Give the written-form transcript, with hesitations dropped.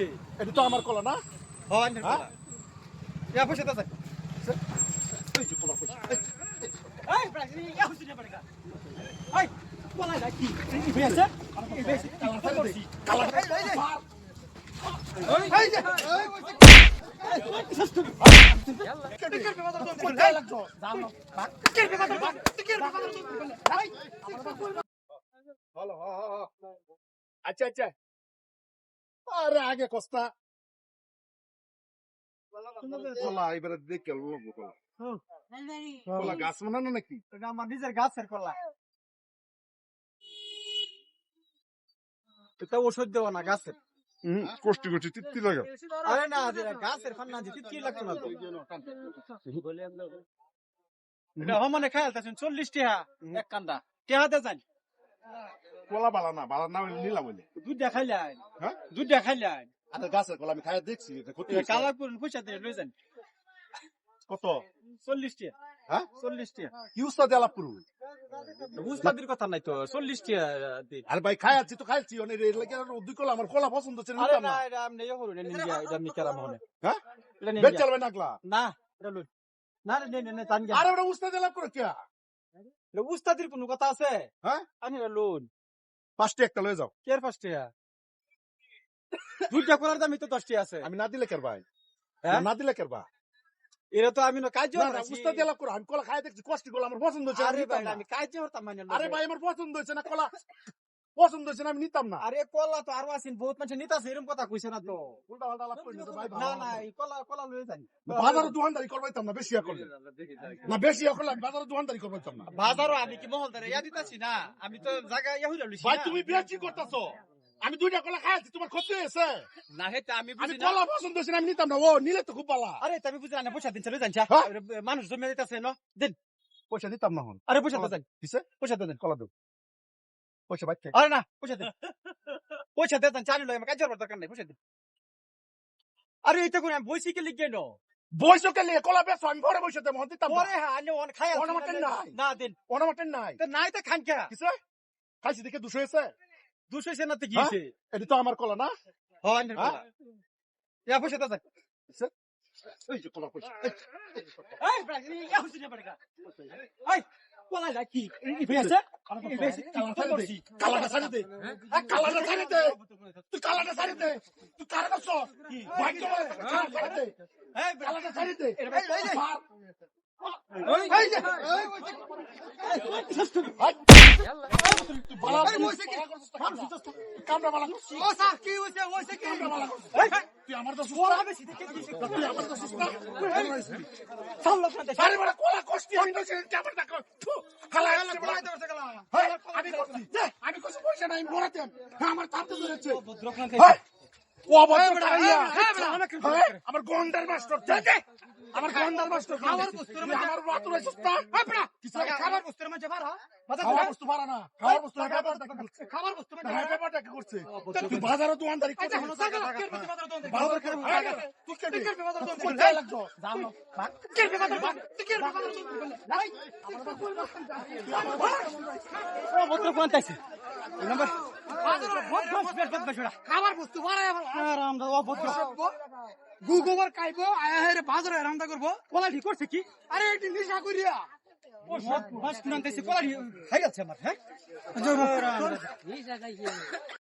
হইছে? এটা তো আমার কলা না? হ্যাঁ, আইনের কলা। ইয়া পয়সা দাও। এই যে কলা পয়সা। এই প্রাইস ইয়া হইছে না পারে। এই কলা না কি? এই হইছে? এই হইছে। কালা করছি। কালা এই যে টিকেট পে বাজার দোকান কোথায় লাগছো? জানো। টিকেট পে বাজার দোকান টিকেট পে বাজার দোকান হলো আচ্ছা আচ্ছা আরে আগে কস্তা কলা এবারে দেখে লোক কলা কলা গাছ বানানো নাকি? এটা আমার নিজের গাছের কলা। এটা ওষুধ দেওয়া না গাছের। কষ্ট করছি তিত্তি লাগে আরে না গাছের ফান্না দিতে কি লাগতো না তো। এটা হমানে খায়াল তাছেন 40 টাকা এক কান্দা টাকা দে যান কলা বালা না নিলাম বলে দুধ দেখাইলাই হ্যাঁ দুধ দেখাইলাই আর গাছের কলা আমি খাই দেখছি এটা কত হয়েছে? কালা করুন পয়সা দিয়ে লই যান কত 40 টাকা হ্যাঁ 40 টাকা কি উস্তাদ দেলা পুরো উস্তাদের কথা নাই তো 40 টাকা দিন। আরে ভাই খাইছি তো খাইছি অনেক রেট লাগে আর দুই কলা আমার কলা পছন্দ হচ্ছে না আরে নিতাম না না এটা আপনি ইয়ে করুন নিয়ে এটা আপনি কেরাম হনে হ্যাঁ এটা নিয়ে বেচ চালবে নাকলা না এটা লই না নে তান আরে ওটা উস্তাদ দেলা করে কে এটা উস্তাদের কোনো কথা আছে হ্যাঁ আনি লোন পাঁচটা একটা লয়ে যাও কেয়ার ফার্স্ট টাকা দুইটা করার দামই তো 10 টাকা আছে আমি না দিলে কের ভাই হ্যাঁ না দিলে কের ভাই এরা তো আমি না কাজ না না উস্তাদ দেলা করে আমি কলা খাই দেখছি কষ্ট কলা আমার পছন্দ হচ্ছে না, আরে আমি ভাই নিতাম না। আমি কাজ করতাম মানে আরে ভাই আমার পছন্দ হচ্ছে না কলা পছন্দ হচ্ছে না আমি নিতাম না আরে কলা তো আরো আছেন বহুত মানুষ নিতাছে এরকম কথা কইছে না তো উল্টা পাল্টা লাভ করি না তো ভাই না না এই কলা কলা লয়ে যান বাজারে দোকানদারি করবাইতাম না বেশি করলে না বেশি করলে আমি বাজারে দোকানদারি করবাইতাম না বাজারও আমি কি মহলদারে ইয়া দিতাছি না আমি তো জায়গা ইয়া হইলা লইছি ভাই না। তুমি বিয়ে কি করতেছো আমি দুইটা কলা খাইছি তোমার ক্ষতি হয়েছে না হেটা আমি আমি বুঝি না কলা পছন্দ হচ্ছে না আমি নিতাম না ও নিলে তো খুব ভালো আরে তুমি বুঝি না পয়সা দিন চলে যান হ্যাঁ? মানুষ জমে দিতাছে না দেন পয়সা দিতাম না হন আরে পয়সা দেন কিসে পয়সা দেন কলা দেব পয়সা বাইতে আরে না পয়সা দেন পয়সা দেন চালু লয় আমার কাজ করার দরকার নাই পয়সা দেন আরে এটা কোন আমি বইছি কি লিখে নো বয়সকে নিয়ে কলা বেশ আমি ঘরে বসে দেবো দিতাম না পরে হ্যাঁ আনে অন খায় অনামাটেন নাই। না দেন অনামাটেন নাই তো নাই তো খান কে কিসে খাইছি দেখে দুশো হয়েছে দুশো সে না তো হ্যাঁ? গিয়েছে এটা তো আমার কলা না হ্যাঁ হ্যাঁ? ইয়া পয়সা দেন এই যে কলা পয়সা এই ব্রাজিল ইয়া হইছে না পারে এই কোলা লাকি এই হইছে কালাটা ছাড়ি দে কালাটা ছাড়ি দে তুই কালাটা ছাড়ি দে তুই কার কাছ ভাই তো কালাটা ছাড়ি দে এই কালাটা ছাড়ি দে এই যে তুই বালা কামড়া বালা ও স্যার কি হইছে কি তুই আমার তো কোলা বেশি দেখে তুই আমার তো সুস্থ সাল্লা খান্তে আরে বড় কোলা কষ্টি আমি তো কেমন টাকা হালা আমি করছি আমি কিছু পয়সা নাই মরাতেন আমার তাতে ধরেছে ভদ্রক না ও অভদ্র আমার গন্ডার মাস্টার আমার গন্ডার মাস্টার আমার বাতুর সুস্থা খাবার বস্তুর মধ্যে পারা খাওয়ার বস্তু পারা না খাওয়ার বস্তু ব্যাপারটা কি করছে খাবার বস্তু মধ্যে ব্যাপারটা কি করছে তুই বাজারে দোকানদারি করছিস বাজার করে তুই কে কোথায় লাগছো জানো ভদ্র কোনটাইছে নাম্বার খাবার বস্তু আমরা অভদ্র গুগোবর খাইবো আয়া বাজারে রান্না করবো কোলা ঠিক করছে কি আরে এটি নিশা করিয়া বাস কিনতেছে কোলা হাই আছে আমার হ্যাঁ